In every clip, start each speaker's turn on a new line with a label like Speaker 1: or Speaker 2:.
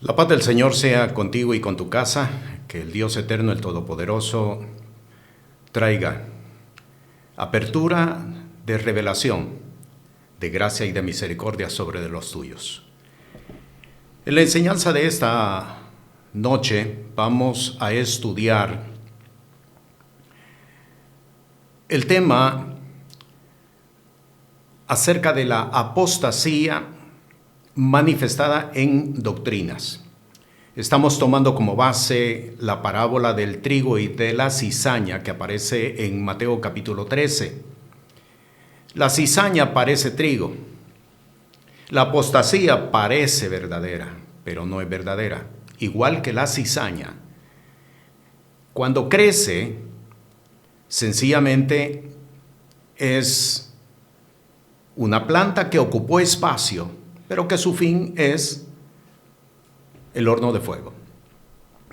Speaker 1: La paz del Señor sea contigo y con tu casa, que el Dios eterno, el Todopoderoso, traiga apertura de revelación, de gracia y de misericordia sobre de los tuyos. En la enseñanza de esta noche vamos a estudiar el tema acerca de la apostasía manifestada en doctrinas. Estamos tomando como base la parábola del trigo y de la cizaña que aparece en Mateo capítulo 13. La cizaña parece trigo. La apostasía parece verdadera, pero no es verdadera. Igual que la cizaña, cuando crece, sencillamente es una planta que ocupó espacio, pero que su fin es el horno de fuego.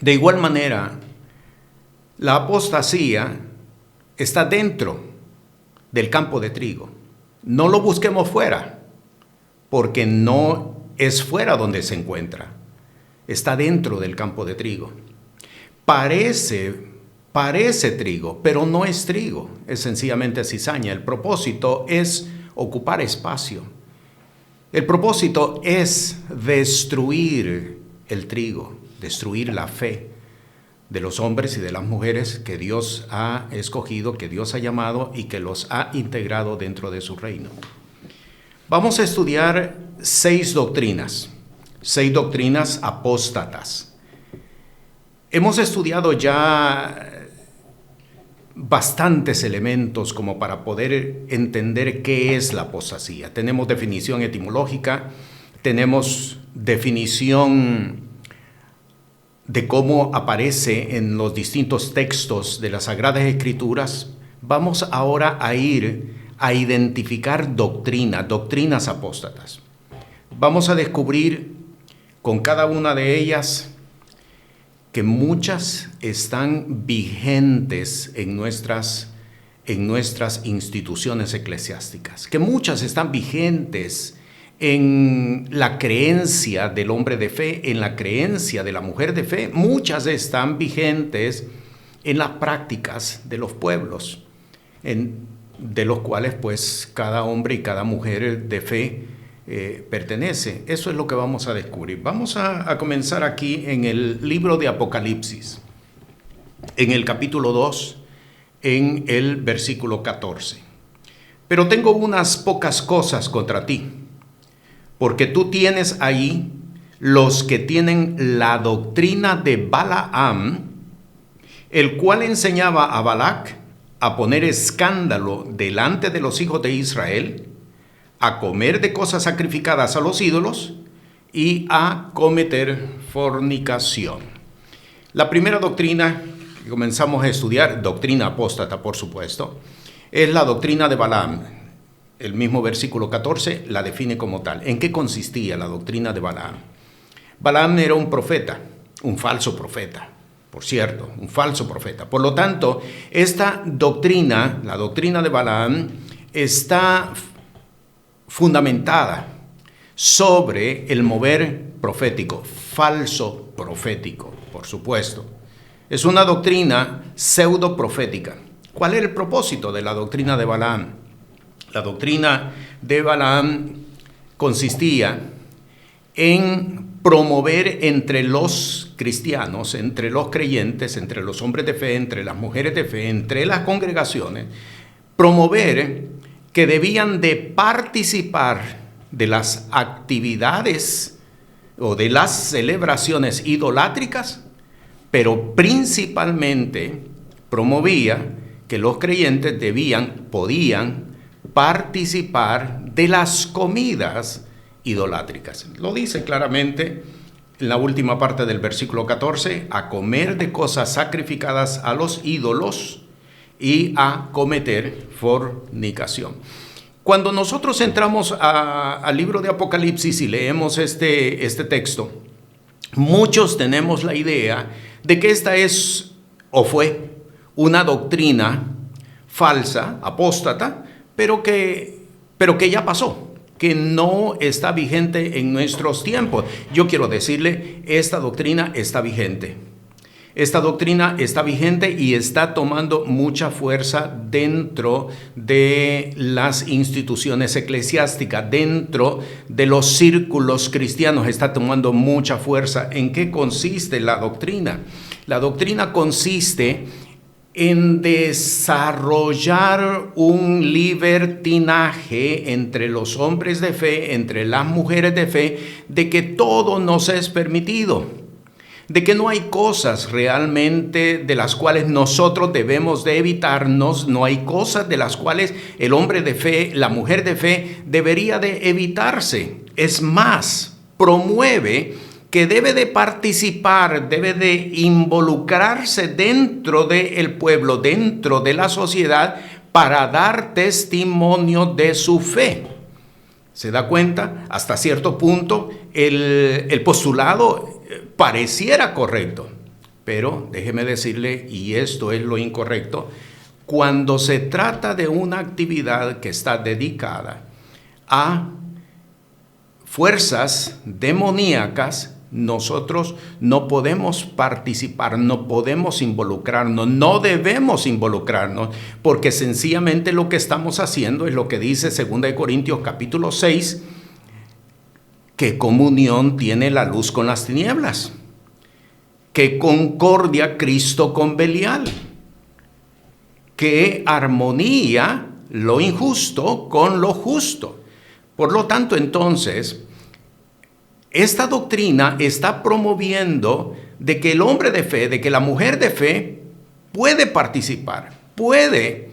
Speaker 1: De igual manera, la apostasía está dentro del campo de trigo. No lo busquemos fuera, porque no es fuera donde se encuentra. Está dentro del campo de trigo. Parece trigo, pero no es trigo. Es sencillamente cizaña. El propósito es ocupar espacio. El propósito es destruir el trigo, destruir la fe de los hombres y de las mujeres que Dios ha escogido, que Dios ha llamado y que los ha integrado dentro de su reino. Vamos a estudiar 6 doctrinas apóstatas. Hemos estudiado ya bastantes elementos como para poder entender qué es la apostasía. Tenemos definición etimológica, tenemos definición de cómo aparece en los distintos textos de las Sagradas Escrituras. Vamos ahora a ir a identificar doctrinas apóstatas. Vamos a descubrir con cada una de ellas que muchas están vigentes en nuestras instituciones eclesiásticas, que muchas están vigentes en la creencia del hombre de fe, en la creencia de la mujer de fe, muchas están vigentes en las prácticas de los pueblos, de los cuales pues cada hombre y cada mujer de fe pertenece. Eso es lo que vamos a descubrir. Vamos a comenzar aquí en el libro de Apocalipsis, en el capítulo 2, en el versículo 14. Pero tengo unas pocas cosas contra ti, porque tú tienes ahí los que tienen la doctrina de Balaam, el cual enseñaba a Balac a poner escándalo delante de los hijos de Israel, a comer de cosas sacrificadas a los ídolos y a cometer fornicación. La primera doctrina que comenzamos a estudiar, doctrina apóstata por supuesto, es la doctrina de Balaam. El mismo versículo 14 la define como tal. ¿En qué consistía la doctrina de Balaam? Balaam era un profeta, un falso profeta, por cierto, un falso profeta. Por lo tanto, esta doctrina, la doctrina de Balaam, está fundamentada sobre el mover profético, falso profético, por supuesto. Es una doctrina pseudo profética. ¿Cuál era el propósito de la doctrina de Balaam? La doctrina de Balaam consistía en promover entre los cristianos, entre los creyentes, entre los hombres de fe, entre las mujeres de fe, entre las congregaciones, promover que debían de participar de las actividades o de las celebraciones idolátricas, pero principalmente promovía que los creyentes podían participar de las comidas idolátricas. Lo dice claramente en la última parte del versículo 14, a comer de cosas sacrificadas a los ídolos y a cometer fornicación. Cuando nosotros entramos al libro de Apocalipsis y leemos este texto, muchos tenemos la idea de que esta es o fue una doctrina falsa, apóstata, pero que ya pasó. que no está vigente en nuestros tiempos. Yo quiero decirle, esta doctrina está vigente. Esta doctrina está vigente y está tomando mucha fuerza dentro de las instituciones eclesiásticas, dentro de los círculos cristianos, está tomando mucha fuerza. ¿En qué consiste la doctrina? La doctrina consiste en desarrollar un libertinaje entre los hombres de fe, entre las mujeres de fe, de que todo nos es permitido, de que no hay cosas realmente de las cuales nosotros debemos de evitarnos, no hay cosas de las cuales el hombre de fe, la mujer de fe debería de evitarse. Es más, promueve que debe de participar, debe de involucrarse dentro del pueblo, dentro de la sociedad, para dar testimonio de su fe. ¿Se da cuenta? Hasta cierto punto el postulado pareciera correcto, pero déjeme decirle, y esto es lo incorrecto, cuando se trata de una actividad que está dedicada a fuerzas demoníacas, nosotros no podemos participar, no podemos involucrarnos, no debemos involucrarnos, porque sencillamente lo que estamos haciendo es lo que dice 2 Corintios capítulo 6, ¿qué comunión tiene la luz con las tinieblas? ¿Qué concordia Cristo con Belial? ¿Qué armonía lo injusto con lo justo? Por lo tanto, entonces, esta doctrina está promoviendo de que el hombre de fe, de que la mujer de fe puede participar, puede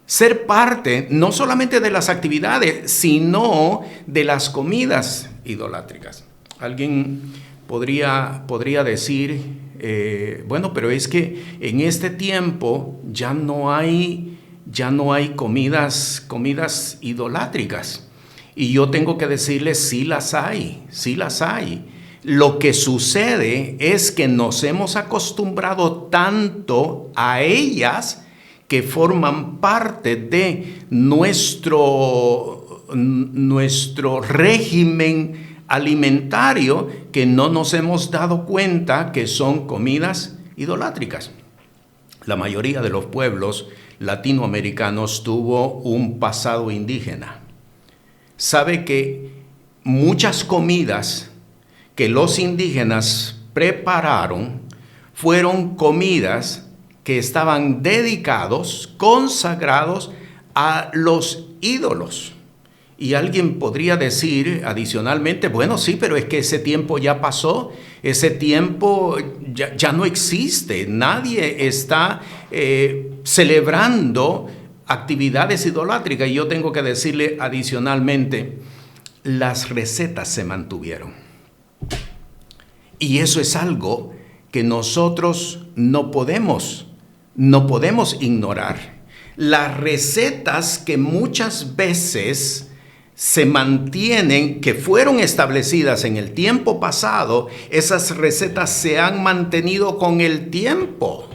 Speaker 1: ser parte no solamente de las actividades, sino de las comidas idolátricas. Alguien podría decir, bueno, pero es que en este tiempo ya no hay comidas idolátricas. Y yo tengo que decirles, sí las hay. Lo que sucede es que nos hemos acostumbrado tanto a ellas que forman parte de nuestro régimen alimentario, que no nos hemos dado cuenta que son comidas idolátricas. La mayoría de los pueblos latinoamericanos tuvo un pasado indígena. Sabe que muchas comidas que los indígenas prepararon fueron comidas que estaban dedicados, consagrados a los ídolos. Y alguien podría decir adicionalmente, bueno, sí, pero es que ese tiempo ya pasó, ese tiempo ya no existe, nadie está celebrando actividades idolátricas. Y yo tengo que decirle adicionalmente, las recetas se mantuvieron. Y eso es algo que nosotros no podemos ignorar. Las recetas que muchas veces se mantienen, que fueron establecidas en el tiempo pasado, esas recetas se han mantenido con el tiempo.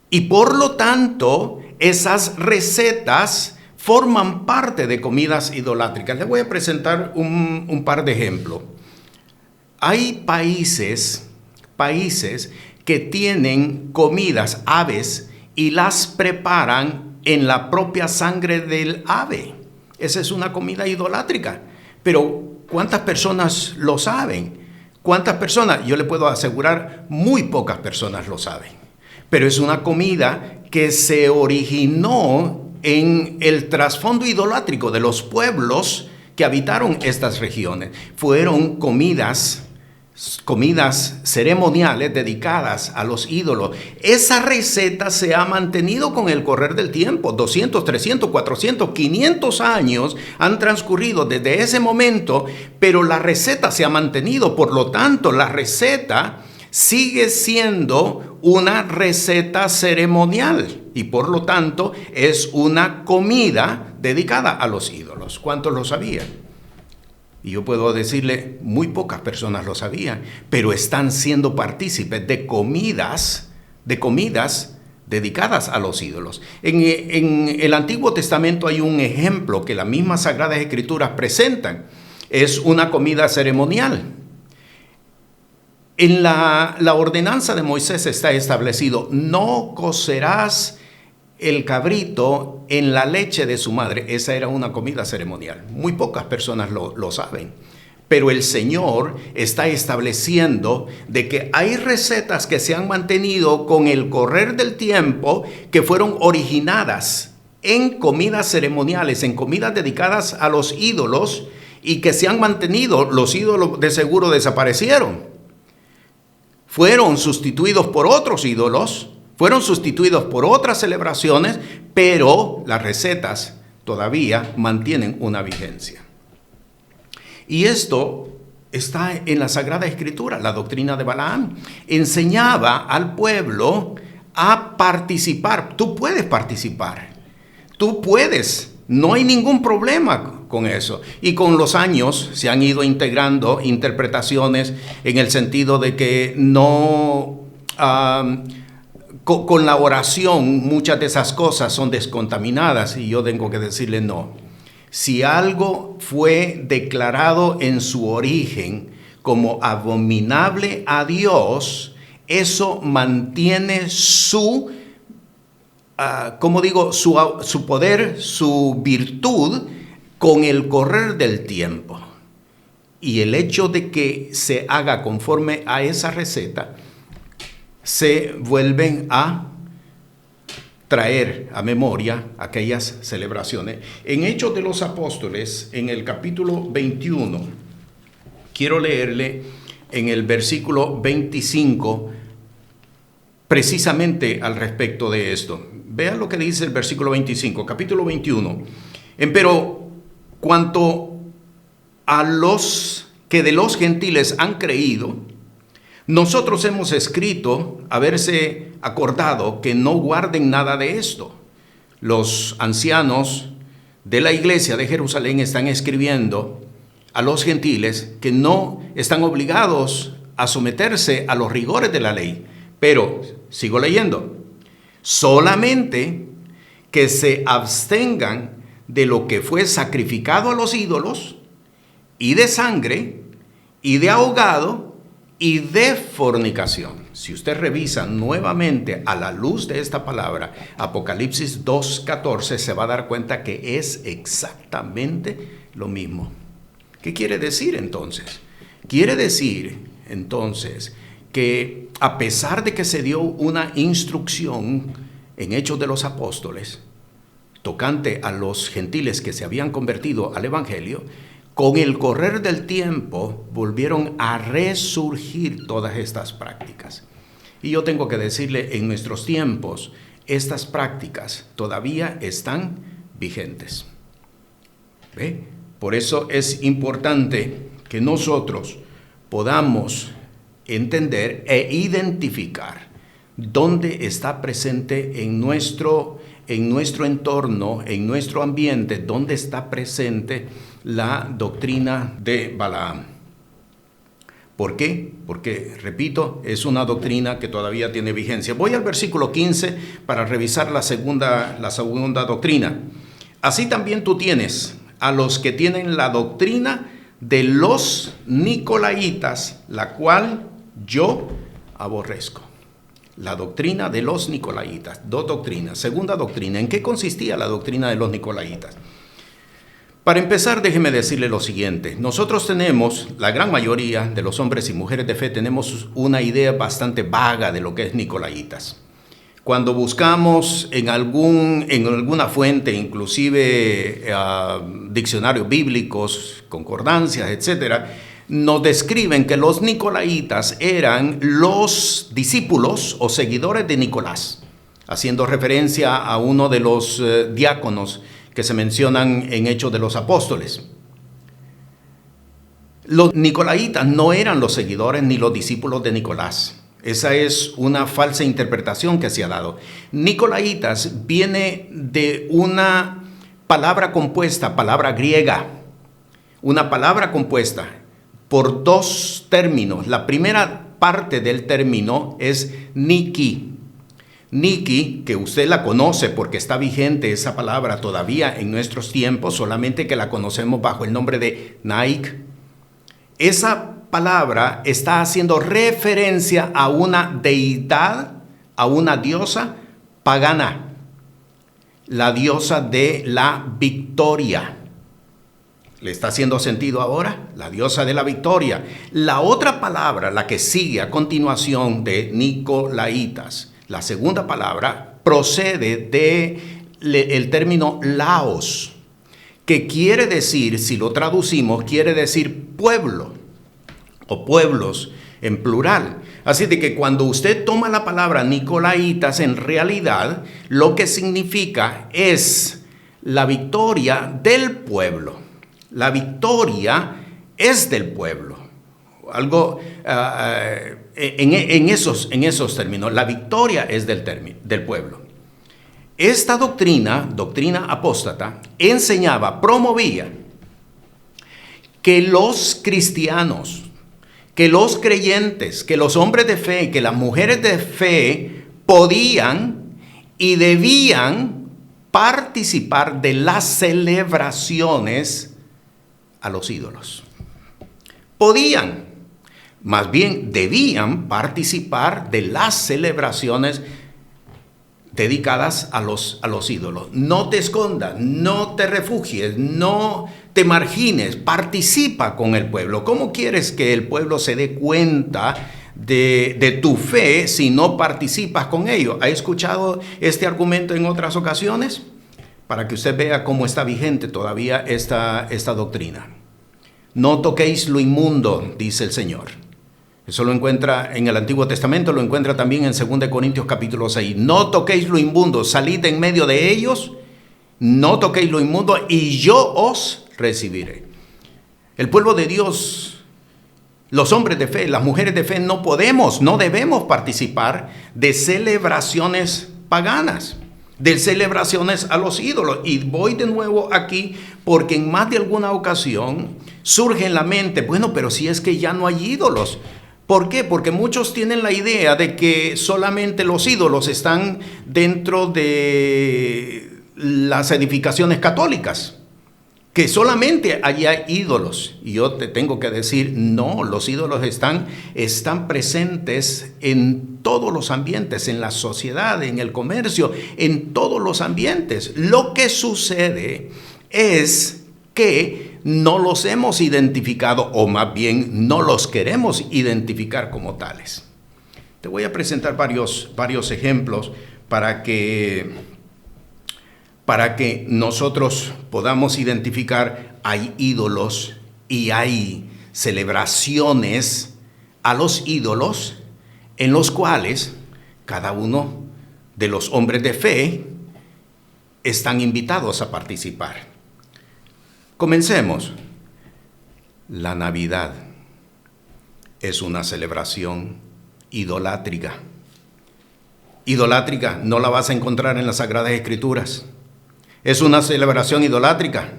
Speaker 1: Y por lo tanto, esas recetas forman parte de comidas idolátricas. Les voy a presentar un par de ejemplos. Hay países que tienen comidas, aves, y las preparan en la propia sangre del ave. Esa es una comida idolátrica. Pero ¿cuántas personas lo saben? ¿Cuántas personas? Yo le puedo asegurar, muy pocas personas lo saben. Pero es una comida que se originó en el trasfondo idolátrico de los pueblos que habitaron estas regiones. Fueron comidas ceremoniales dedicadas a los ídolos. Esa receta se ha mantenido con el correr del tiempo. 200, 300, 400, 500 años han transcurrido desde ese momento, pero la receta se ha mantenido. Por lo tanto, la receta sigue siendo una receta ceremonial y por lo tanto es una comida dedicada a los ídolos. ¿Cuántos lo sabían? Y yo puedo decirle, muy pocas personas lo sabían, pero están siendo partícipes de comidas dedicadas a los ídolos. En el Antiguo Testamento hay un ejemplo que las mismas Sagradas Escrituras presentan. Es una comida ceremonial. En la ordenanza de Moisés está establecido: no cocerás el cabrito en la leche de su madre. Esa era una comida ceremonial. Muy pocas personas lo saben. Pero el Señor está estableciendo de que hay recetas que se han mantenido con el correr del tiempo, que fueron originadas en comidas ceremoniales, en comidas dedicadas a los ídolos, y que se han mantenido. Los ídolos de seguro desaparecieron. Fueron sustituidos por otros ídolos, fueron sustituidos por otras celebraciones, pero las recetas todavía mantienen una vigencia. Y esto está en la Sagrada Escritura. La doctrina de Balaam enseñaba al pueblo a participar. Tú puedes participar, tú puedes, no hay ningún problema con eso. Y con los años se han ido integrando interpretaciones en el sentido de que no, con la oración muchas de esas cosas son descontaminadas, y yo tengo que decirle no. Si algo fue declarado en su origen como abominable a Dios, eso mantiene su poder, su virtud con el correr del tiempo. Y el hecho de que se haga conforme a esa receta, se vuelven a traer a memoria aquellas celebraciones. En Hechos de los Apóstoles, en el capítulo 21, quiero leerle en el versículo 25, precisamente al respecto de esto. Vean lo que dice el versículo 25, capítulo 21. Pero cuanto a los que de los gentiles han creído, nosotros hemos escrito haberse acordado que no guarden nada de esto. Los ancianos de la iglesia de Jerusalén están escribiendo a los gentiles que no están obligados a someterse a los rigores de la ley. Pero, sigo leyendo, solamente que se abstengan de lo que fue sacrificado a los ídolos, y de sangre, y de ahogado, y de fornicación. Si usted revisa nuevamente a la luz de esta palabra, Apocalipsis 2:14, se va a dar cuenta que es exactamente lo mismo. ¿Qué quiere decir entonces? Quiere decir entonces que a pesar de que se dio una instrucción en Hechos de los Apóstoles tocante a los gentiles que se habían convertido al Evangelio, con el correr del tiempo volvieron a resurgir todas estas prácticas. Y yo tengo que decirle, en nuestros tiempos, estas prácticas todavía están vigentes. ¿Ve? Por eso es importante que nosotros podamos entender e identificar dónde está presente en nuestro entorno, en nuestro ambiente, dónde está presente la doctrina de Balaam. ¿Por qué? Porque, repito, es una doctrina que todavía tiene vigencia. Voy al versículo 15 para revisar la segunda doctrina. Así también tú tienes a los que tienen la doctrina de los nicolaitas, la cual yo aborrezco. La doctrina de los nicolaitas. Dos doctrinas. Segunda doctrina. ¿En qué consistía la doctrina de los nicolaitas? Para empezar, déjeme decirle lo siguiente. Nosotros tenemos, la gran mayoría de los hombres y mujeres de fe, tenemos una idea bastante vaga de lo que es nicolaitas. Cuando buscamos en alguna fuente, inclusive diccionarios bíblicos, concordancias, etcétera, nos describen que los nicolaitas eran los discípulos o seguidores de Nicolás, haciendo referencia a uno de los diáconos que se mencionan en Hechos de los Apóstoles. Los nicolaitas no eran los seguidores ni los discípulos de Nicolás. Esa es una falsa interpretación que se ha dado. Nicolaitas viene de una palabra compuesta, palabra griega, una palabra compuesta por dos términos. La primera parte del término es Niki. Nike, que usted la conoce porque está vigente esa palabra todavía en nuestros tiempos, solamente que la conocemos bajo el nombre de Nike. Esa palabra está haciendo referencia a una deidad, a una diosa pagana, la diosa de la victoria. ¿Le está haciendo sentido ahora? La diosa de la victoria. La otra palabra, la que sigue a continuación de Nicolaitas, la segunda palabra procede del término laos, que quiere decir, si lo traducimos, quiere decir pueblo o pueblos en plural. Así de que cuando usted toma la palabra Nicolaitas, en realidad lo que significa es la victoria del pueblo. La victoria es del pueblo. Algo en esos términos, la victoria es del pueblo. Esta doctrina apóstata, enseñaba, promovía que los cristianos, que los creyentes, que los hombres de fe, que las mujeres de fe podían y debían participar de las celebraciones a los ídolos. Podían, más bien debían participar de las celebraciones dedicadas a los ídolos. No te escondas, no te refugies, no te margines, participa con el pueblo. ¿Cómo quieres que el pueblo se dé cuenta de tu fe si no participas con ellos? ¿Ha escuchado este argumento en otras ocasiones? Para que usted vea cómo está vigente todavía esta doctrina. No toquéis lo inmundo, dice el Señor. Eso lo encuentra en el Antiguo Testamento, lo encuentra también en 2 Corintios capítulo 6. No toquéis lo inmundo, salid en medio de ellos, no toquéis lo inmundo y yo os recibiré. El pueblo de Dios, los hombres de fe, las mujeres de fe, no debemos participar de celebraciones paganas, de celebraciones a los ídolos. Y voy de nuevo aquí porque en más de alguna ocasión surge en la mente, bueno, pero si es que ya no hay ídolos. ¿Por qué? Porque muchos tienen la idea de que solamente los ídolos están dentro de las edificaciones católicas, que solamente allí hay ídolos. Y yo te tengo que decir, no, los ídolos están presentes en todos los ambientes, en la sociedad, en el comercio, en todos los ambientes. Lo que sucede es que no los hemos identificado, o más bien no los queremos identificar como tales. Te voy a presentar varios ejemplos para que nosotros podamos identificar. Hay ídolos y hay celebraciones a los ídolos en los cuales cada uno de los hombres de fe están invitados a participar. Comencemos. La Navidad es una celebración idolátrica. Idolátrica, no la vas a encontrar en las Sagradas Escrituras. Es una celebración idolátrica.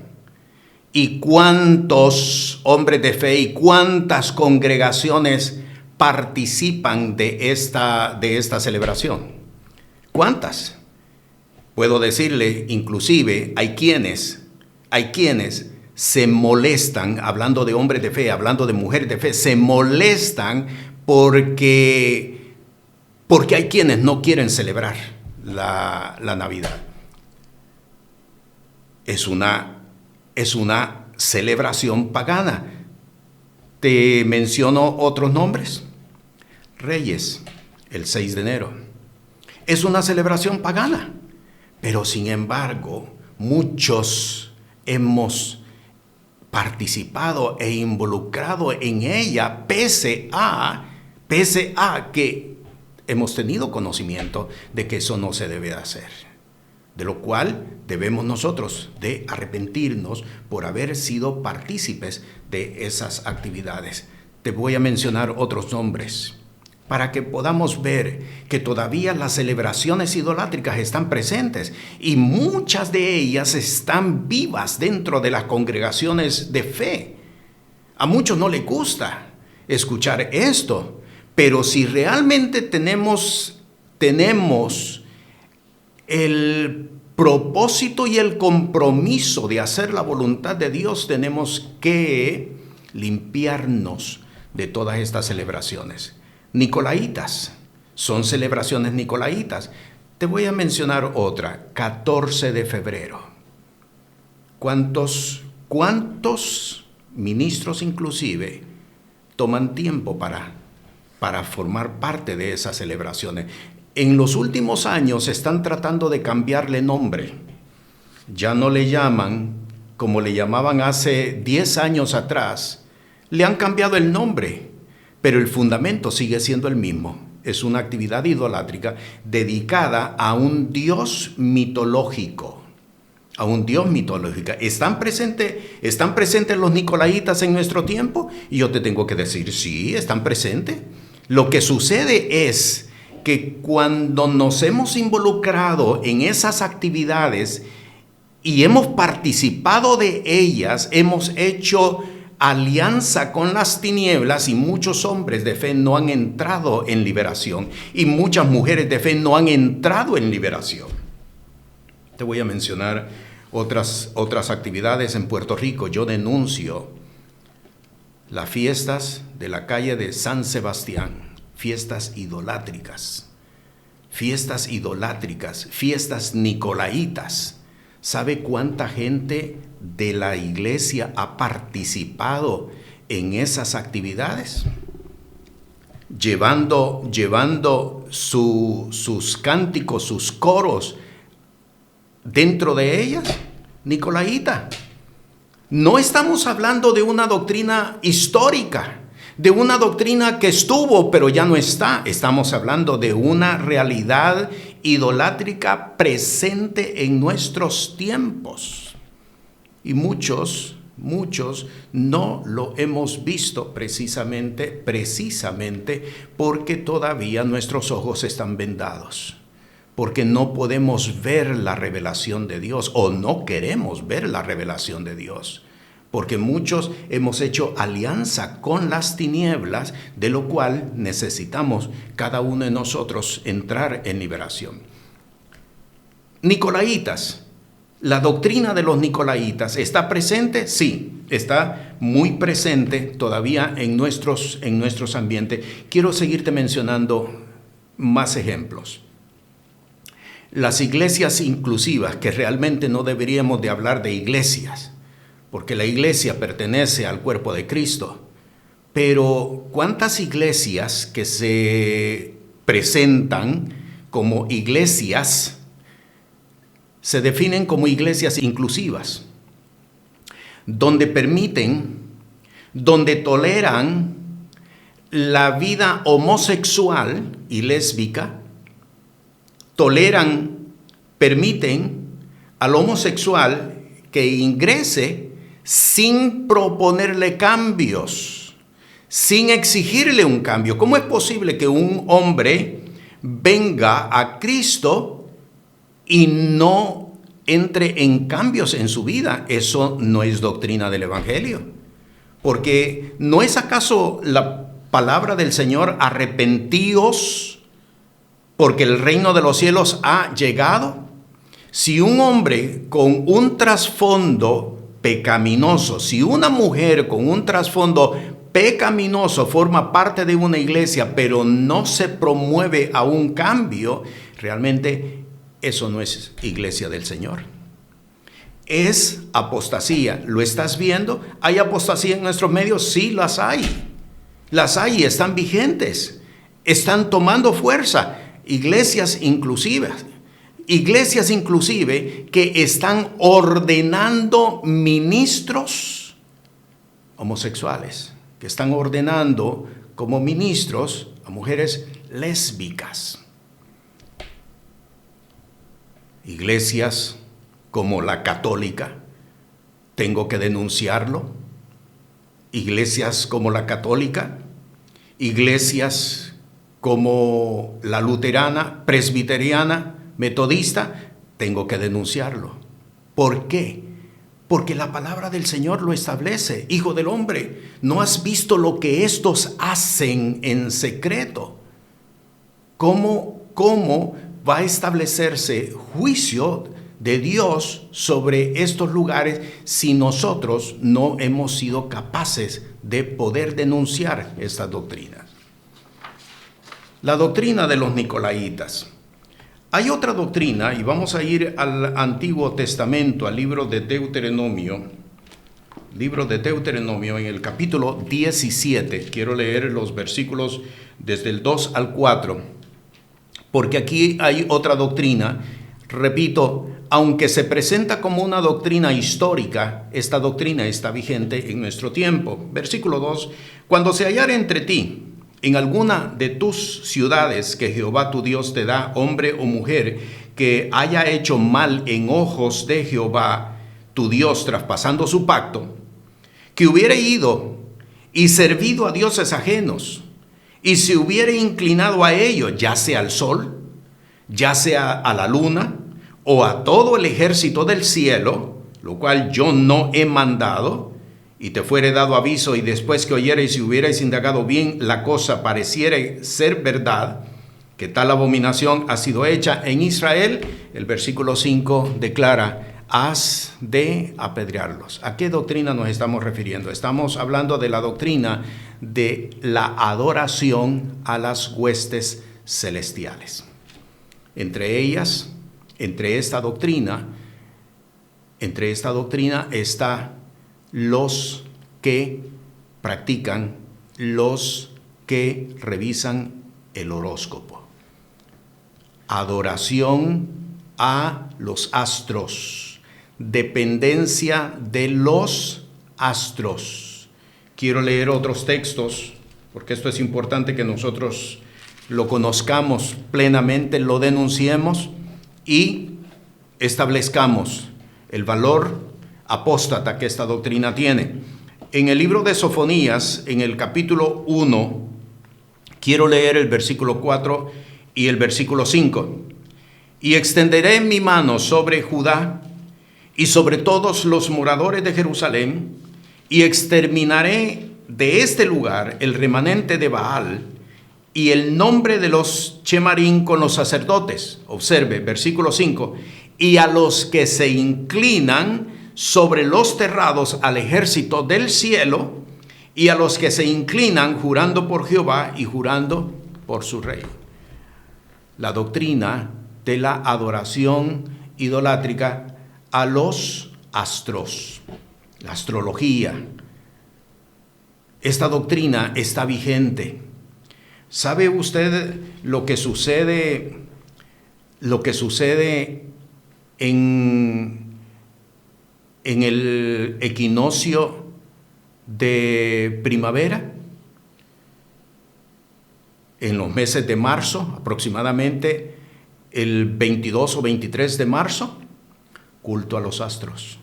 Speaker 1: ¿Y cuántos hombres de fe y cuántas congregaciones participan de esta celebración? ¿Cuántas? Puedo decirle, inclusive, hay quienes se molestan, hablando de hombres de fe, hablando de mujeres de fe, se molestan porque hay quienes no quieren celebrar la Navidad. Es una celebración pagana. Te menciono otros nombres. Reyes, el 6 de enero. Es una celebración pagana, pero sin embargo, muchos hemos participado e involucrado en ella, pese a que hemos tenido conocimiento de que eso no se debe hacer. De lo cual debemos nosotros de arrepentirnos por haber sido partícipes de esas actividades. Te voy a mencionar otros nombres para que podamos ver que todavía las celebraciones idolátricas están presentes y muchas de ellas están vivas dentro de las congregaciones de fe. A muchos no les gusta escuchar esto, pero si realmente tenemos el propósito y el compromiso de hacer la voluntad de Dios, tenemos que limpiarnos de todas estas celebraciones. Nicolaitas, son celebraciones nicolaitas. Te voy a mencionar otra, 14 de febrero. ¿Cuántos ministros inclusive toman tiempo para formar parte de esas celebraciones? En los últimos años están tratando de cambiarle nombre. Ya no le llaman como le llamaban hace 10 años atrás. Le han cambiado el nombre, pero el fundamento sigue siendo el mismo. Es una actividad idolátrica dedicada a un dios mitológico. A un dios mitológico. ¿Están presentes los nicolaitas en nuestro tiempo? Y yo te tengo que decir, sí, están presentes. Lo que sucede es que cuando nos hemos involucrado en esas actividades y hemos participado de ellas, hemos hecho alianza con las tinieblas y muchos hombres de fe no han entrado en liberación y muchas mujeres de fe no han entrado en liberación. Te voy a mencionar otras actividades en Puerto Rico. Yo denuncio las fiestas de la calle de San Sebastián. Fiestas idolátricas, fiestas nicolaitas. ¿Sabe cuánta gente de la iglesia ha participado en esas actividades? Llevando sus cánticos, sus coros dentro de ellas, nicolaita. No estamos hablando de una doctrina histórica, de una doctrina que estuvo pero ya no está. Estamos hablando de una realidad idolátrica presente en nuestros tiempos. Y muchos no lo hemos visto precisamente porque todavía nuestros ojos están vendados. Porque no podemos ver la revelación de Dios o no queremos ver la revelación de Dios. Porque muchos hemos hecho alianza con las tinieblas, de lo cual necesitamos cada uno de nosotros entrar en liberación. Nicolaitas, la doctrina de los nicolaitas, ¿está presente? Sí, está muy presente todavía en nuestros ambientes. Quiero seguirte mencionando más ejemplos. Las iglesias inclusivas, que realmente no deberíamos de hablar de iglesias, porque la iglesia pertenece al cuerpo de Cristo. Pero ¿cuántas iglesias que se presentan como iglesias se definen como iglesias inclusivas? Donde permiten, donde toleran la vida homosexual y lésbica, permiten al homosexual que ingrese sin proponerle cambios, sin exigirle un cambio. ¿Cómo es posible que un hombre venga a Cristo y no entre en cambios en su vida? Eso no es doctrina del Evangelio. Porque ¿no es acaso la palabra del Señor, arrepentíos, porque el reino de los cielos ha llegado? Si un hombre con un trasfondo pecaminoso, si una mujer con un trasfondo pecaminoso forma parte de una iglesia, pero no se promueve a un cambio, realmente eso no es iglesia del Señor. Es apostasía. ¿Lo estás viendo? ¿Hay apostasía en nuestros medios? Sí, las hay. Las hay y están vigentes. Están tomando fuerza. Iglesias inclusive que están ordenando ministros homosexuales, que están ordenando como ministros a mujeres lésbicas. Iglesias como la católica, tengo que denunciarlo. Iglesias como la católica, iglesias como la luterana, presbiteriana, metodista, tengo que denunciarlo. ¿Por qué? Porque la palabra del Señor lo establece. Hijo del hombre, ¿no has visto lo que estos hacen en secreto? ¿Cómo va a establecerse juicio de Dios sobre estos lugares si nosotros no hemos sido capaces de poder denunciar estas doctrinas. La doctrina de los nicolaitas. Hay otra doctrina, y vamos a ir al Antiguo Testamento, al libro de Deuteronomio, en el capítulo 17. Quiero leer los versículos desde el 2 al 4, porque aquí hay otra doctrina. Repito, aunque se presenta como una doctrina histórica, esta doctrina está vigente en nuestro tiempo. Versículo 2, cuando se hallare entre ti en alguna de tus ciudades que Jehová tu Dios te da, hombre o mujer, que haya hecho mal en ojos de Jehová tu Dios, traspasando su pacto, que hubiere ido y servido a dioses ajenos, y se hubiere inclinado a ellos, ya sea al sol, ya sea a la luna, o a todo el ejército del cielo, lo cual yo no he mandado, y te fuere dado aviso, y después que oyereis y hubierais indagado bien la cosa, pareciera ser verdad, que tal abominación ha sido hecha en Israel, el versículo 5 declara, has de apedrearlos. ¿A qué doctrina nos estamos refiriendo? Estamos hablando de la doctrina de la adoración a las huestes celestiales. Entre esta doctrina está los que practican, los que revisan el horóscopo. Adoración a los astros, dependencia de los astros. Quiero leer otros textos, porque esto es importante que nosotros lo conozcamos plenamente, lo denunciemos y establezcamos el valor apóstata que esta doctrina tiene. En el libro de Sofonías, en el capítulo 1, quiero leer el versículo 4 y el versículo 5. Y extenderé mi mano sobre Judá y sobre todos los moradores de Jerusalén, y exterminaré de este lugar el remanente de Baal y el nombre de los Chemarín con los sacerdotes. Observe, versículo 5. Y a los que se inclinan sobre los terrados al ejército del cielo, y a los que se inclinan jurando por Jehová y jurando por su rey. La doctrina de la adoración idolátrica a los astros, la astrología. Esta doctrina está vigente. ¿Sabe usted lo que sucede en el equinoccio de primavera? En los meses de marzo, aproximadamente el 22 o 23 de marzo, culto a los astros.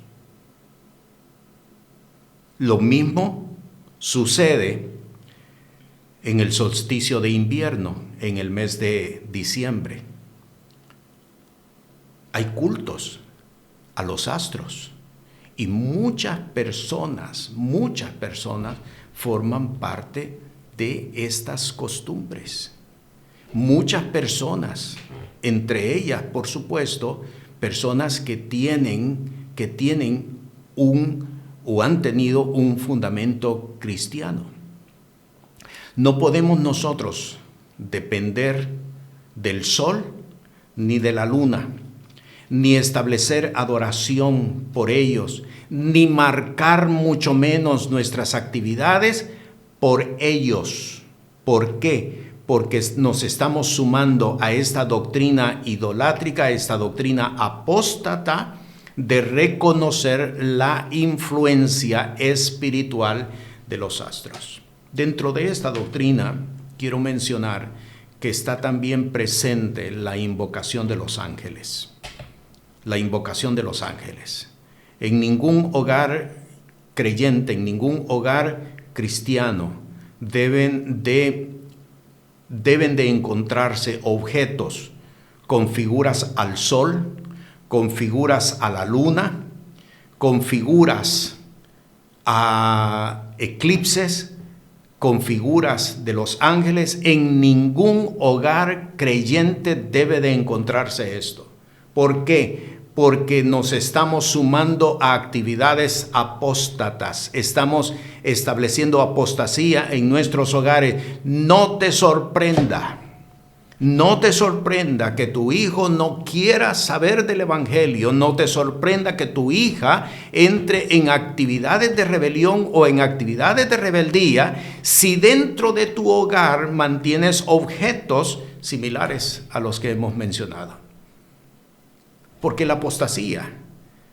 Speaker 1: Lo mismo sucede en el solsticio de invierno, en el mes de diciembre. Hay cultos a los astros. Y muchas personas forman parte de estas costumbres. Muchas personas, entre ellas, por supuesto, personas que tienen o han tenido un fundamento cristiano. No podemos nosotros depender del sol ni de la luna, ni establecer adoración por ellos, ni marcar mucho menos nuestras actividades por ellos. ¿Por qué? Porque nos estamos sumando a esta doctrina idolátrica, a esta doctrina apóstata de reconocer la influencia espiritual de los astros. Dentro de esta doctrina quiero mencionar que está también presente la invocación de los ángeles. La invocación de los ángeles. En ningún hogar creyente, en ningún hogar cristiano deben de encontrarse objetos con figuras al sol, con figuras a la luna, con figuras a eclipses, con figuras de los ángeles, en ningún hogar creyente debe de encontrarse esto. ¿Por qué? Porque nos estamos sumando a actividades apóstatas, estamos estableciendo apostasía en nuestros hogares. No te sorprenda que tu hijo no quiera saber del evangelio, no te sorprenda que tu hija entre en actividades de rebelión o en actividades de rebeldía si dentro de tu hogar mantienes objetos similares a los que hemos mencionado. Porque la apostasía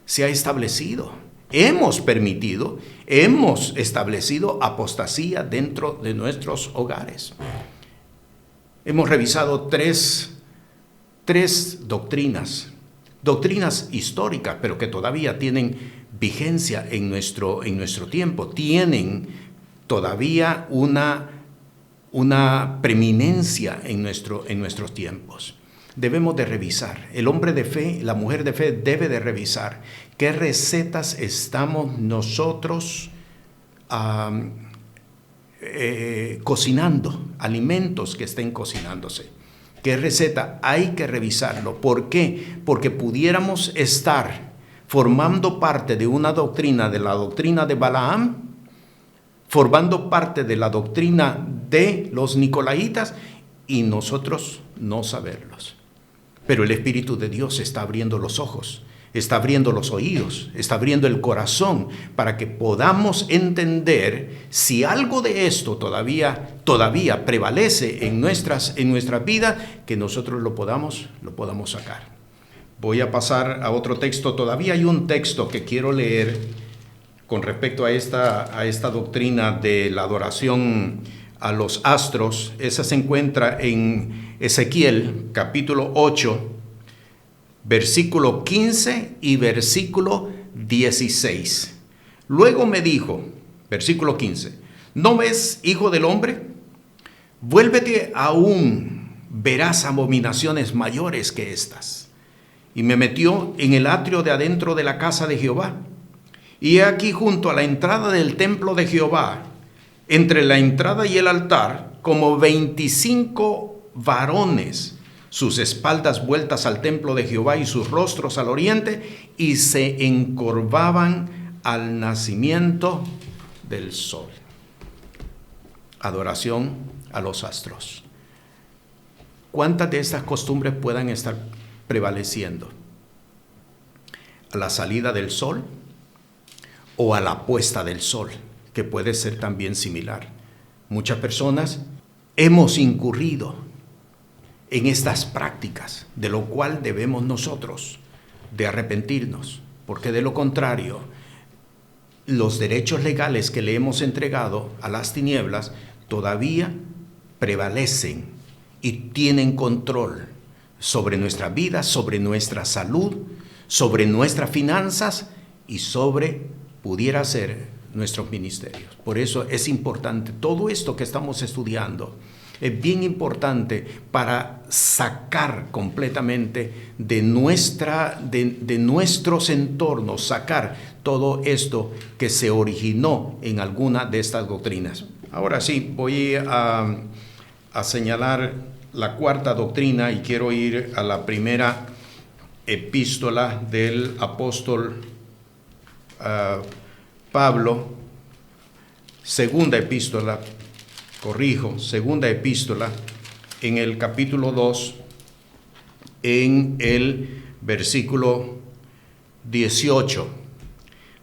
Speaker 1: se ha establecido. Hemos establecido apostasía dentro de nuestros hogares. Hemos revisado tres doctrinas históricas, pero que todavía tienen vigencia en nuestro tiempo. Tienen todavía una preeminencia en nuestros tiempos. Debemos de revisar. El hombre de fe, la mujer de fe debe de revisar qué recetas estamos nosotros cocinando, alimentos que estén cocinándose. ¿Qué receta? Hay que revisarlo. ¿Por qué? Porque pudiéramos estar formando parte de una doctrina, de la doctrina de Balaam, formando parte de la doctrina de los nicolaitas y nosotros no saberlos. Pero el Espíritu de Dios está abriendo los ojos, está abriendo los oídos, está abriendo el corazón para que podamos entender si algo de esto todavía prevalece en nuestras vidas, que nosotros lo podamos sacar. Voy a pasar a otro texto. Todavía hay un texto que quiero leer con respecto a esta doctrina de la adoración a los astros. Esa se encuentra en Ezequiel capítulo 8, versículo 15 y versículo 16. Luego me dijo, versículo 15, ¿no ves, hijo del hombre? Vuélvete aún, verás abominaciones mayores que estas. Y me metió en el atrio de adentro de la casa de Jehová. Y he aquí junto a la entrada del templo de Jehová, entre la entrada y el altar, como 25 varones, sus espaldas vueltas al templo de Jehová y sus rostros al oriente, y se encorvaban al nacimiento del sol. Adoración a los astros. ¿Cuántas de estas costumbres puedan estar prevaleciendo? ¿A la salida del sol o a la puesta del sol? Que puede ser también similar. Muchas personas hemos incurrido en estas prácticas, de lo cual debemos nosotros de arrepentirnos, porque de lo contrario, los derechos legales que le hemos entregado a las tinieblas todavía prevalecen y tienen control sobre nuestra vida, sobre nuestra salud, sobre nuestras finanzas y sobre, pudiera ser, nuestros ministerios. Por eso es importante todo esto que estamos estudiando. Es bien importante para sacar completamente de nuestros entornos, sacar todo esto que se originó en alguna de estas doctrinas. Ahora sí, voy a señalar la cuarta doctrina y quiero ir a la primera epístola del apóstol Pablo, segunda epístola en el capítulo 2, en el versículo 18.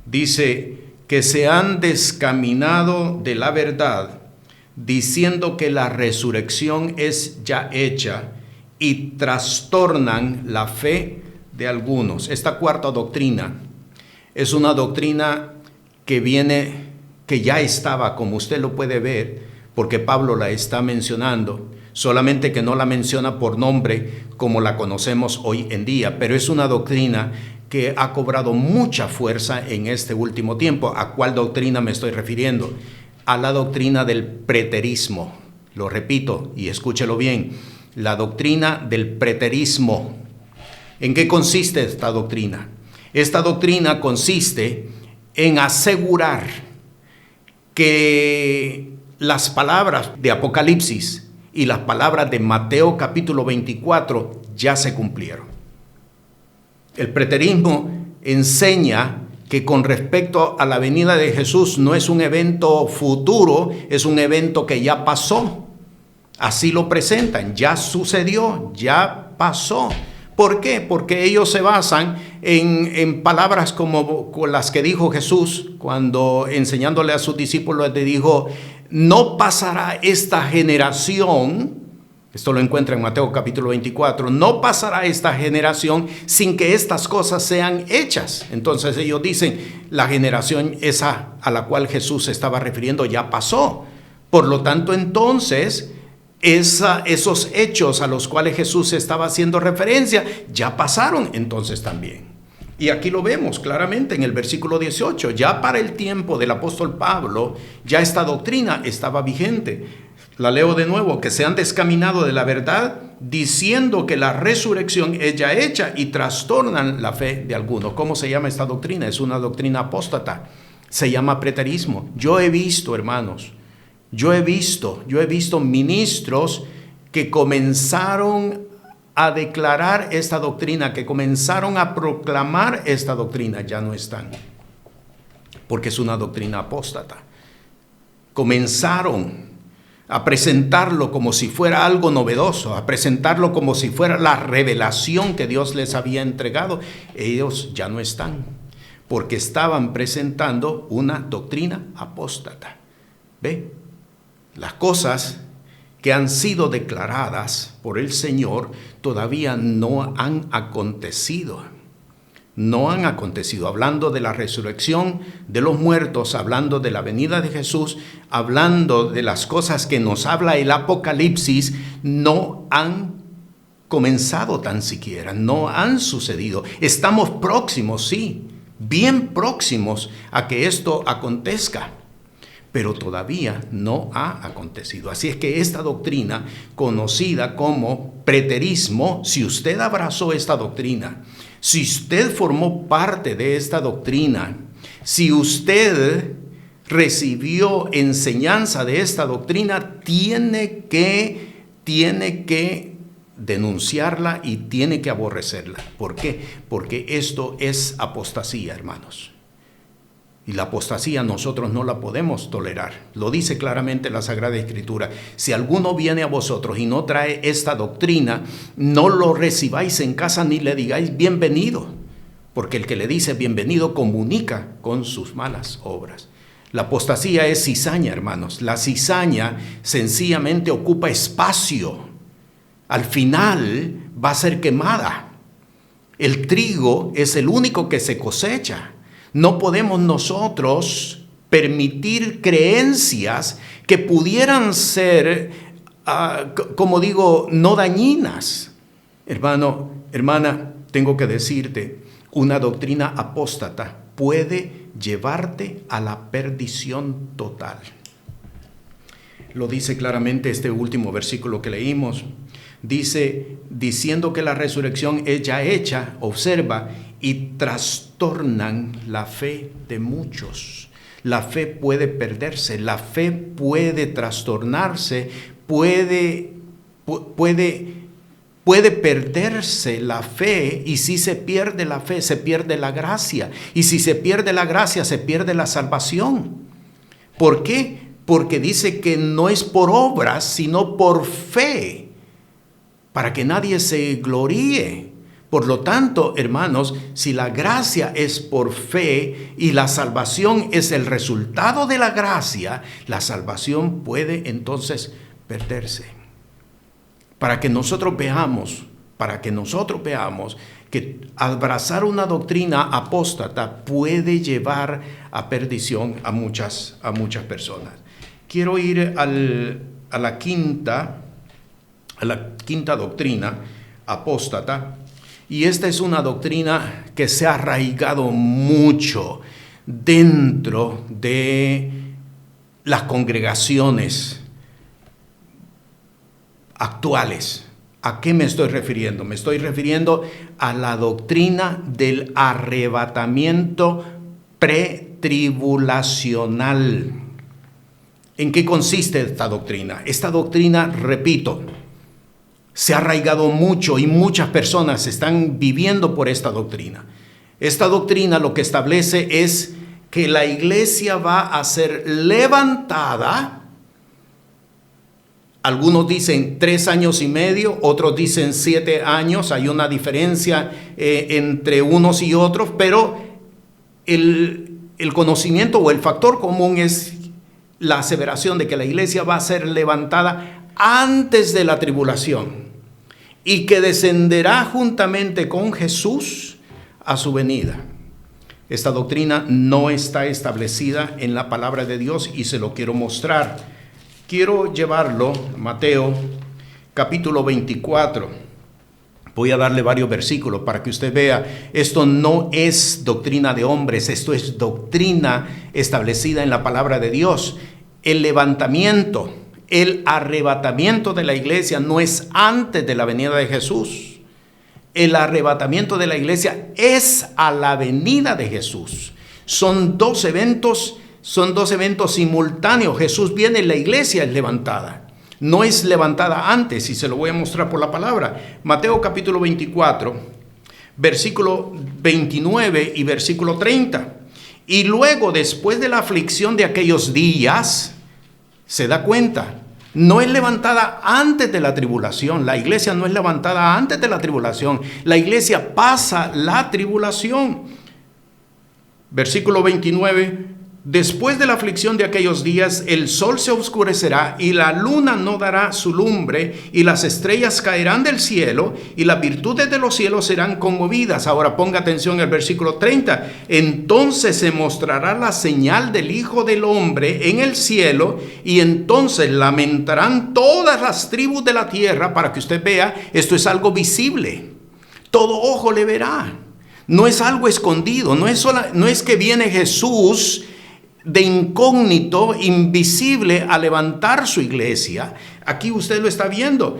Speaker 1: Dice que se han descaminado de la verdad, diciendo que la resurrección es ya hecha, y trastornan la fe de algunos. Esta cuarta doctrina es una doctrina que ya estaba, como usted lo puede ver, porque Pablo la está mencionando, solamente que no la menciona por nombre como la conocemos hoy en día, pero es una doctrina que ha cobrado mucha fuerza en este último tiempo. ¿A cuál doctrina me estoy refiriendo? A la doctrina del preterismo. Lo repito y escúchelo bien, la doctrina del preterismo. ¿En qué consiste esta doctrina? Esta doctrina consiste en asegurar que las palabras de Apocalipsis y las palabras de Mateo capítulo 24 ya se cumplieron. El preterismo enseña que con respecto a la venida de Jesús no es un evento futuro, es un evento que ya pasó. Así lo presentan, ya sucedió, ya pasó. ¿Por qué? Porque ellos se basan en palabras como las que dijo Jesús cuando enseñándole a sus discípulos le dijo: no pasará esta generación, esto lo encuentra en Mateo capítulo 24, no pasará esta generación sin que estas cosas sean hechas. Entonces ellos dicen, la generación esa a la cual Jesús se estaba refiriendo ya pasó. Por lo tanto, entonces, esos hechos a los cuales Jesús estaba haciendo referencia ya pasaron entonces también. Y aquí lo vemos claramente en el versículo 18. Ya para el tiempo del apóstol Pablo, ya esta doctrina estaba vigente. La leo de nuevo: que se han descaminado de la verdad, diciendo que la resurrección es ya hecha, y trastornan la fe de algunos. ¿Cómo se llama esta doctrina? Es una doctrina apóstata. Se llama preterismo. Yo he visto, hermanos, yo he visto ministros que comenzaron a declarar esta doctrina, que comenzaron a proclamar esta doctrina, ya no están, porque es una doctrina apóstata. Comenzaron a presentarlo como si fuera algo novedoso, a presentarlo como si fuera la revelación que Dios les había entregado. Ellos ya no están, porque estaban presentando una doctrina apóstata. ¿Ve? Las cosas que han sido declaradas por el Señor todavía no han acontecido. No han acontecido. Hablando de la resurrección de los muertos, hablando de la venida de Jesús, hablando de las cosas que nos habla el Apocalipsis, no han comenzado tan siquiera, no han sucedido. Estamos próximos, sí, bien próximos a que esto acontezca, pero todavía no ha acontecido. Así es que esta doctrina, conocida como preterismo, si usted abrazó esta doctrina, si usted formó parte de esta doctrina, si usted recibió enseñanza de esta doctrina, tiene que denunciarla y tiene que aborrecerla. ¿Por qué? Porque esto es apostasía, hermanos. Y la apostasía nosotros no la podemos tolerar. Lo dice claramente la Sagrada Escritura. Si alguno viene a vosotros y no trae esta doctrina, no lo recibáis en casa ni le digáis bienvenido, porque el que le dice bienvenido comunica con sus malas obras. La apostasía es cizaña, hermanos. La cizaña sencillamente ocupa espacio. Al final va a ser quemada. El trigo es el único que se cosecha. No podemos nosotros permitir creencias que pudieran ser, como digo, no dañinas. Hermano, hermana, tengo que decirte, una doctrina apóstata puede llevarte a la perdición total. Lo dice claramente este último versículo que leímos. Dice, diciendo que la resurrección es ya hecha, observa, y trastornan la fe de muchos. La fe puede perderse, la fe puede trastornarse, puede perderse la fe, y si se pierde la fe, se pierde la gracia, y si se pierde la gracia, se pierde la salvación. ¿Por qué? Porque dice que no es por obras, sino por fe, para que nadie se gloríe. Por lo tanto, hermanos, si la gracia es por fe y la salvación es el resultado de la gracia, la salvación puede entonces perderse. Para que nosotros veamos que abrazar una doctrina apóstata puede llevar a perdición a muchas personas. Quiero ir a la quinta doctrina apóstata. Y esta es una doctrina que se ha arraigado mucho dentro de las congregaciones actuales. ¿A qué me estoy refiriendo? Me estoy refiriendo a la doctrina del arrebatamiento pretribulacional. ¿En qué consiste esta doctrina? Esta doctrina, repito, se ha arraigado mucho y muchas personas están viviendo por esta doctrina. Esta doctrina lo que establece es que la iglesia va a ser levantada. Algunos dicen 3 años y medio, otros dicen 7 años. Hay una diferencia entre unos y otros, pero el conocimiento o el factor común es la aseveración de que la iglesia va a ser levantada antes de la tribulación y que descenderá juntamente con Jesús a su venida. Esta doctrina no está establecida en la palabra de Dios y se lo quiero mostrar. Quiero llevarlo a Mateo capítulo 24. Voy a darle varios versículos para que usted vea. Esto no es doctrina de hombres, esto es doctrina establecida en la palabra de Dios. El levantamiento, el arrebatamiento de la iglesia no es antes de la venida de Jesús. El arrebatamiento de la iglesia es a la venida de Jesús. Son dos eventos simultáneos. Jesús viene y la iglesia es levantada. No es levantada antes, y se lo voy a mostrar por la palabra. Mateo capítulo 24, versículo 29 y versículo 30. Y luego, después de la aflicción de aquellos días, se da cuenta, no es levantada antes de la tribulación. La iglesia no es levantada antes de la tribulación. La iglesia pasa la tribulación. Versículo 29. Después de la aflicción de aquellos días, el sol se oscurecerá y la luna no dará su lumbre y las estrellas caerán del cielo y las virtudes de los cielos serán conmovidas. Ahora ponga atención al versículo 30. Entonces se mostrará la señal del Hijo del Hombre en el cielo y entonces lamentarán todas las tribus de la tierra. Para que usted vea, esto es algo visible. Todo ojo le verá. No es algo escondido. No es que viene Jesús de incógnito, invisible, a levantar su iglesia. Aquí usted lo está viendo.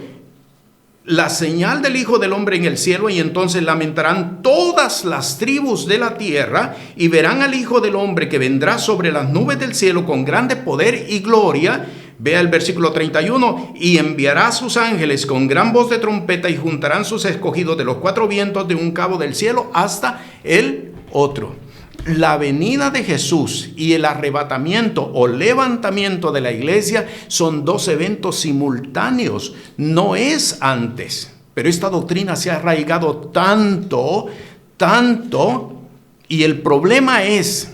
Speaker 1: La señal del Hijo del Hombre en el cielo, y entonces lamentarán todas las tribus de la tierra y verán al Hijo del Hombre que vendrá sobre las nubes del cielo con grande poder y gloria. Vea el versículo 31. Y enviará a sus ángeles con gran voz de trompeta y juntarán sus escogidos de los 4 vientos de un cabo del cielo hasta el otro. La venida de Jesús y el arrebatamiento o levantamiento de la iglesia son 2 eventos simultáneos, no es antes. Pero esta doctrina se ha arraigado tanto, y el problema es,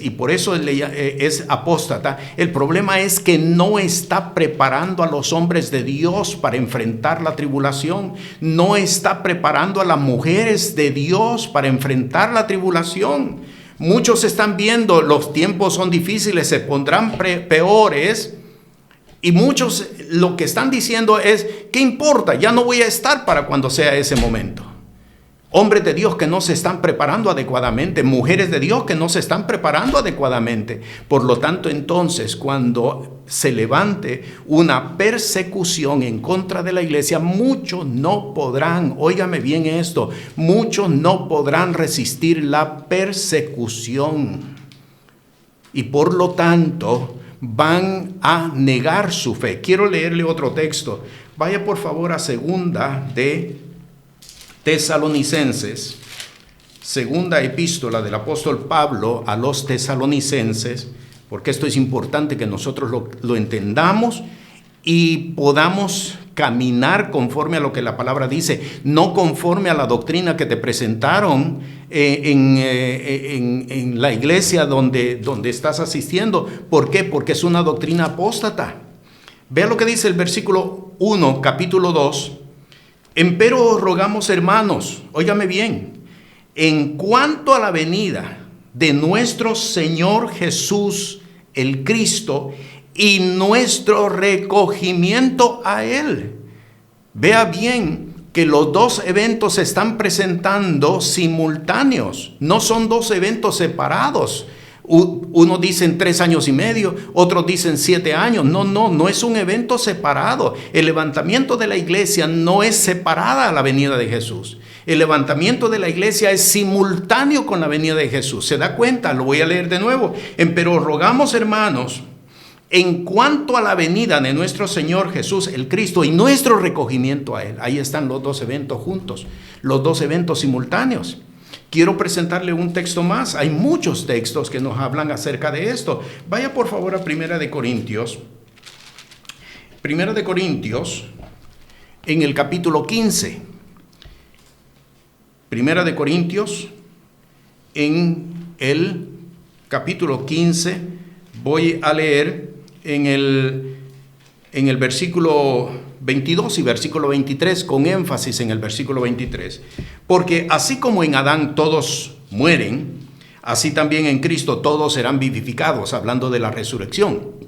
Speaker 1: y por eso es apóstata, el problema es que no está preparando a los hombres de Dios para enfrentar la tribulación, no está preparando a las mujeres de Dios para enfrentar la tribulación. Muchos están viendo, los tiempos son difíciles, se pondrán peores, y muchos lo que están diciendo es, ¿qué importa? Ya no voy a estar para cuando sea ese momento. Hombres de Dios que no se están preparando adecuadamente, mujeres de Dios que no se están preparando adecuadamente. Por lo tanto, entonces, cuando se levante una persecución en contra de la iglesia, muchos no podrán, óigame bien esto, muchos no podrán resistir la persecución. Y por lo tanto, van a negar su fe. Quiero leerle otro texto. Vaya por favor a segunda de Tesalonicenses, segunda epístola del apóstol Pablo a los tesalonicenses, porque esto es importante que nosotros lo entendamos y podamos caminar conforme a lo que la palabra dice, no conforme a la doctrina que te presentaron en la iglesia donde estás asistiendo. ¿Por qué? Porque es una doctrina apóstata. Vea lo que dice el versículo 1, capítulo 2. Empero os rogamos, hermanos, óigame bien, en cuanto a la venida de nuestro Señor Jesús, el Cristo, y nuestro recogimiento a Él. Vea bien que los 2 eventos se están presentando simultáneos, no son 2 eventos separados. Unos dicen 3 años y medio, otros dicen 7 años. No es un evento separado. El levantamiento de la iglesia no es separada a la venida de Jesús. El levantamiento de la iglesia es simultáneo con la venida de Jesús. ¿Se da cuenta? Lo voy a leer de nuevo. Pero rogamos, hermanos, en cuanto a la venida de nuestro Señor Jesús el Cristo y nuestro recogimiento a Él. Ahí están los dos eventos juntos, los dos eventos simultáneos. Quiero presentarle un texto más. Hay muchos textos que nos hablan acerca de esto. Vaya por favor a Primera de Corintios. Primera de Corintios, en el capítulo 15. Primera de Corintios, en el capítulo 15, voy a leer en el versículo 22 y versículo 23, con énfasis en el versículo 23. Porque así como en Adán todos mueren, así también en Cristo todos serán vivificados, hablando de la resurrección.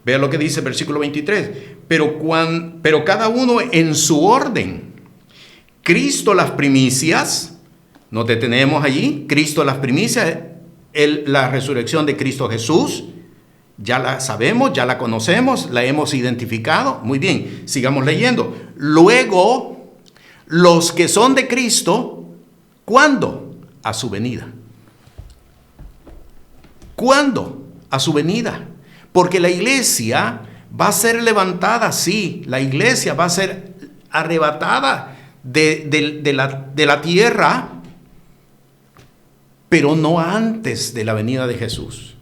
Speaker 1: Vea lo que dice el versículo 23. Pero cada uno en su orden. Cristo las primicias, nos detenemos allí, Cristo las primicias, la resurrección de Cristo Jesús, ya la sabemos, ya la conocemos, la hemos identificado. Muy bien, sigamos leyendo. Luego, los que son de Cristo, ¿cuándo? A su venida. ¿Cuándo? A su venida. Porque la iglesia va a ser levantada, sí, la iglesia va a ser arrebatada de la tierra, pero no antes de la venida de Jesús.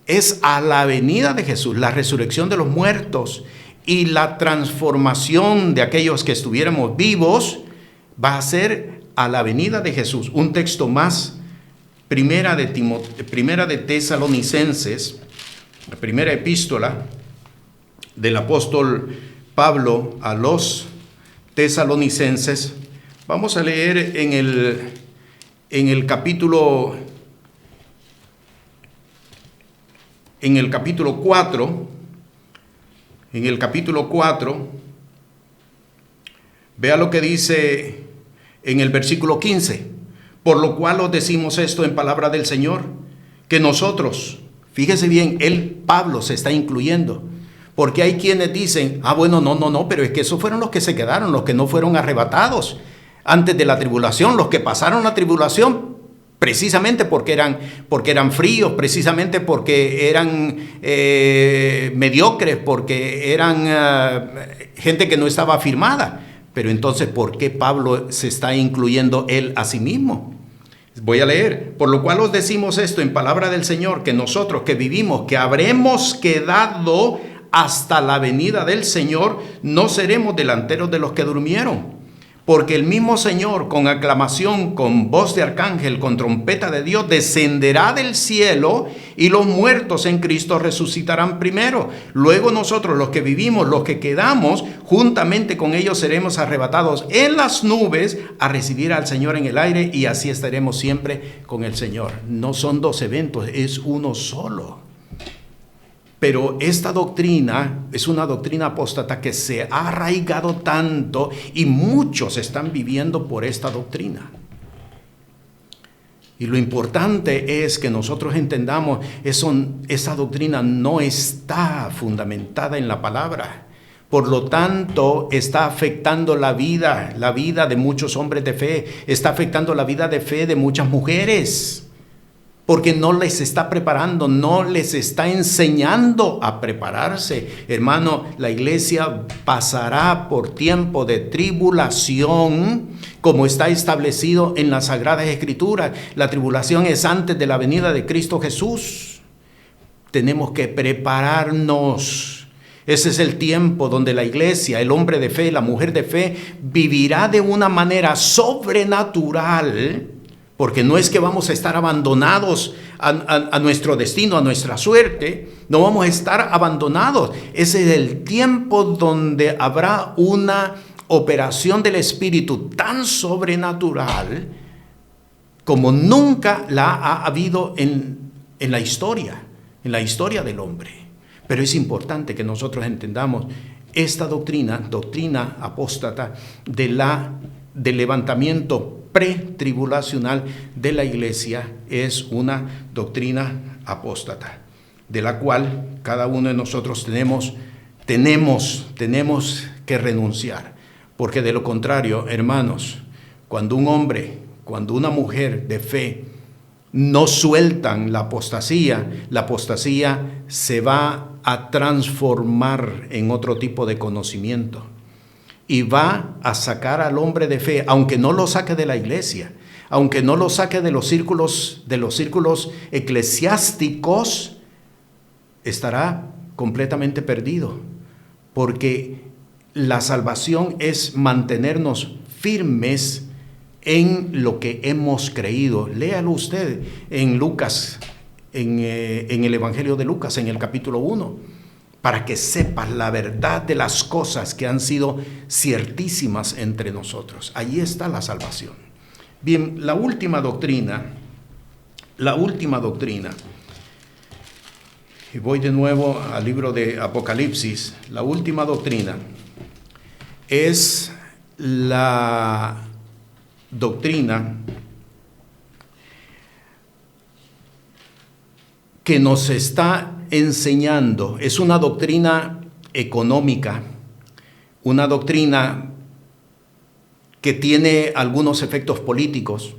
Speaker 1: Es a la venida de Jesús, la resurrección de los muertos y la transformación de aquellos que estuviéramos vivos, va a ser a la venida de Jesús. Un texto más, primera de Tesalonicenses, la primera epístola del apóstol Pablo a los Tesalonicenses. Vamos a leer en el capítulo 4, vea lo que dice en el versículo 15. Por lo cual os decimos esto en palabra del Señor, que nosotros, fíjese bien, Pablo se está incluyendo, porque hay quienes dicen, bueno, no, pero es que esos fueron los que se quedaron, los que no fueron arrebatados antes de la tribulación, los que pasaron la tribulación precisamente porque eran fríos, precisamente porque eran mediocres, porque eran gente que no estaba afirmada. Pero entonces, ¿por qué Pablo se está incluyendo él a sí mismo? Voy a leer. Por lo cual os decimos esto en palabra del Señor, que nosotros que vivimos, que habremos quedado hasta la venida del Señor, no seremos delanteros de los que durmieron. Porque el mismo Señor, con aclamación, con voz de arcángel, con trompeta de Dios, descenderá del cielo, y los muertos en Cristo resucitarán primero. Luego nosotros, los que vivimos, los que quedamos, juntamente con ellos seremos arrebatados en las nubes a recibir al Señor en el aire, y así estaremos siempre con el Señor. No son dos eventos, es uno solo. Pero esta doctrina es una doctrina apóstata que se ha arraigado tanto, y muchos están viviendo por esta doctrina. Y lo importante es que nosotros entendamos, esa doctrina no está fundamentada en la palabra. Por lo tanto, está afectando la vida de muchos hombres de fe, está afectando la vida de fe de muchas mujeres. Porque no les está preparando, no les está enseñando a prepararse. Hermano, la iglesia pasará por tiempo de tribulación, como está establecido en las Sagradas Escrituras. La tribulación es antes de la venida de Cristo Jesús. Tenemos que prepararnos. Ese es el tiempo donde la iglesia, el hombre de fe, la mujer de fe, vivirá de una manera sobrenatural. Porque no es que vamos a estar abandonados a nuestro destino, a nuestra suerte. No vamos a estar abandonados. Ese es el tiempo donde habrá una operación del Espíritu tan sobrenatural como nunca la ha habido en la historia del hombre. Pero es importante que nosotros entendamos esta doctrina apóstata del levantamiento pretribulacional de la iglesia. Es una doctrina apóstata, de la cual cada uno de nosotros tenemos que renunciar, porque de lo contrario, hermanos, cuando un hombre, cuando una mujer de fe no sueltan la apostasía se va a transformar en otro tipo de conocimiento y va a sacar al hombre de fe, aunque no lo saque de la iglesia, aunque no lo saque de los círculos eclesiásticos, estará completamente perdido, porque la salvación es mantenernos firmes en lo que hemos creído. Léalo usted en Lucas, en el Evangelio de Lucas, en el capítulo 1, para que sepas la verdad de las cosas que han sido ciertísimas entre nosotros. Allí está la salvación. Bien, la última doctrina, y voy de nuevo al libro de Apocalipsis. La última doctrina es la doctrina que nos está enseñando. Es una doctrina económica, una doctrina que tiene algunos efectos políticos.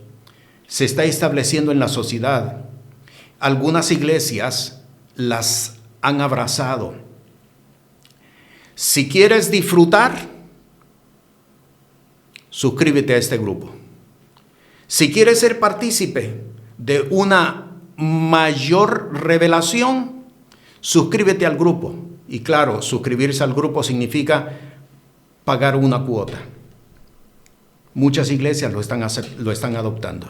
Speaker 1: Se está estableciendo en la sociedad. Algunas iglesias las han abrazado. Si quieres disfrutar, suscríbete a este grupo. Si quieres ser partícipe de una mayor revelación, suscríbete al grupo. Y claro, suscribirse al grupo significa pagar una cuota. Muchas iglesias lo están adoptando.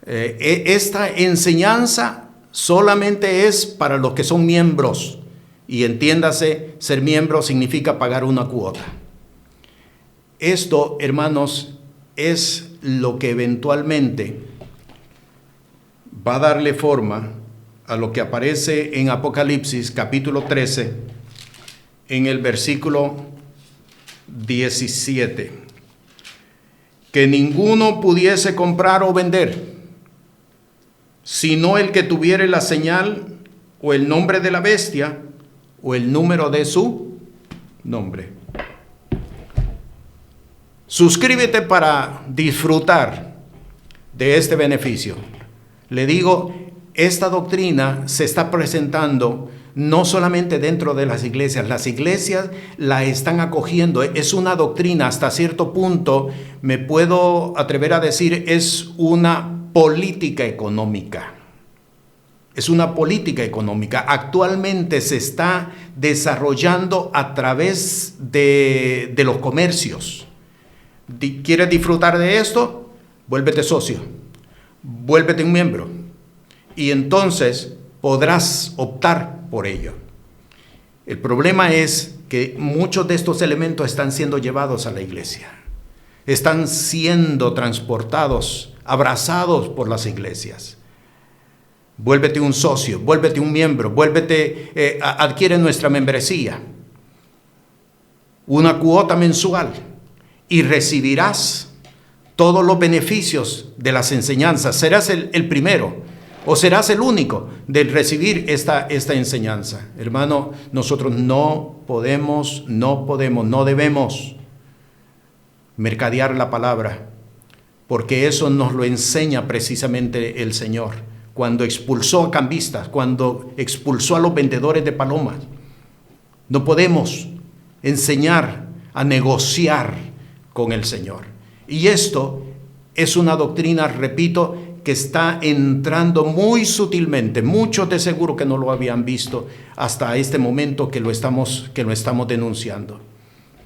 Speaker 1: Esta enseñanza solamente es para los que son miembros. Y entiéndase, ser miembro significa pagar una cuota. Esto, hermanos, es lo que eventualmente va a darle forma a lo que aparece en Apocalipsis capítulo 13, en el versículo 17. Que ninguno pudiese comprar o vender, sino el que tuviere la señal o el nombre de la bestia o el número de su nombre. Suscríbete para disfrutar de este beneficio. Le digo, esta doctrina se está presentando no solamente dentro de las iglesias la están acogiendo. Es una doctrina, hasta cierto punto, me puedo atrever a decir, es una política económica. Es una política económica. Actualmente se está desarrollando a través de los comercios. ¿Quieres disfrutar de esto? Vuélvete socio, vuélvete un miembro, y entonces podrás optar por ello. El problema es que muchos de estos elementos están siendo llevados a la iglesia, están siendo transportados, abrazados por las iglesias. Vuélvete un socio, vuélvete un miembro, adquiere nuestra membresía, una cuota mensual, y recibirás todos los beneficios de las enseñanzas. Serás el primero o serás el único de recibir esta enseñanza. Hermano, nosotros no debemos mercadear la palabra, porque eso nos lo enseña precisamente el Señor cuando expulsó a cambistas, cuando expulsó a los vendedores de palomas. No podemos enseñar a negociar con el Señor. Y esto es una doctrina, repito, que está entrando muy sutilmente. Muchos de seguro que no lo habían visto hasta este momento que lo estamos denunciando.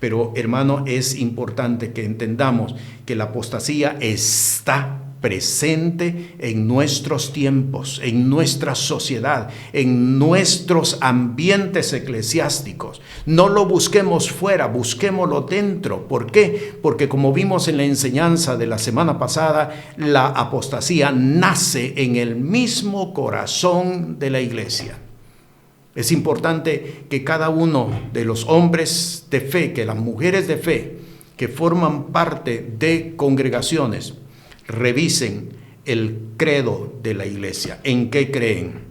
Speaker 1: Pero, hermano, es importante que entendamos que la apostasía está presente en nuestros tiempos, en nuestra sociedad, en nuestros ambientes eclesiásticos. No lo busquemos fuera, busquémoslo dentro. ¿Por qué? Porque como vimos en la enseñanza de la semana pasada, la apostasía nace en el mismo corazón de la iglesia. Es importante que cada uno de los hombres de fe, que las mujeres de fe, que forman parte de congregaciones, revisen el credo de la iglesia, en qué creen.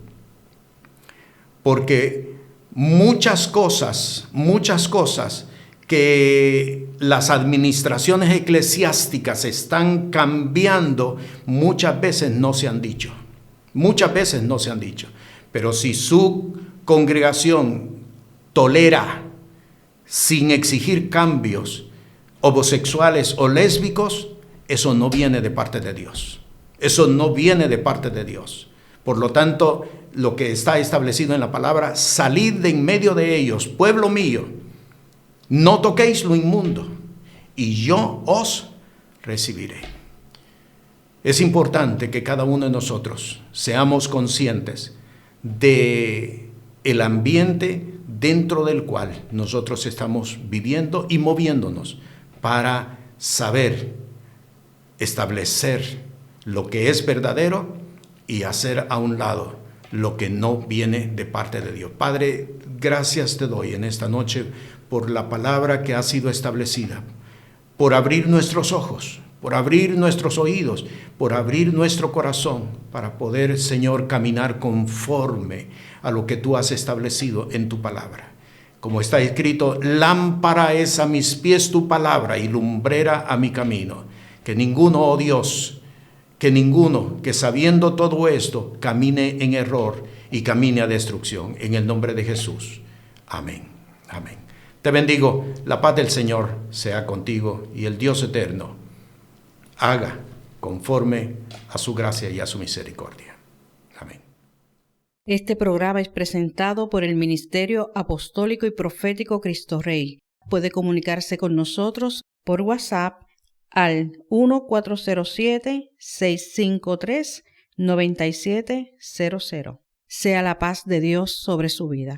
Speaker 1: Porque muchas cosas que las administraciones eclesiásticas están cambiando, muchas veces no se han dicho. Muchas veces no se han dicho. Pero si su congregación tolera, sin exigir cambios, homosexuales o lésbicos, eso no viene de parte de Dios. Eso no viene de parte de Dios. Por lo tanto, lo que está establecido en la palabra, salid de en medio de ellos, pueblo mío, no toquéis lo inmundo, y yo os recibiré. Es importante que cada uno de nosotros seamos conscientes de el ambiente dentro del cual nosotros estamos viviendo y moviéndonos para saber establecer lo que es verdadero y hacer a un lado lo que no viene de parte de Dios. Padre, gracias te doy en esta noche por la palabra que ha sido establecida, por abrir nuestros ojos, por abrir nuestros oídos, por abrir nuestro corazón para poder, Señor, caminar conforme a lo que tú has establecido en tu palabra. Como está escrito, lámpara es a mis pies tu palabra y lumbrera a mi camino. Que ninguno, oh Dios, que sabiendo todo esto camine en error y camine a destrucción. En el nombre de Jesús. Amén. Amén. Te bendigo. La paz del Señor sea contigo y el Dios eterno haga conforme a su gracia y a su misericordia. Amén.
Speaker 2: Este programa es presentado por el Ministerio Apostólico y Profético Cristo Rey. Puede comunicarse con nosotros por WhatsApp al 1407-653-9700. Sea la paz de Dios sobre su vida.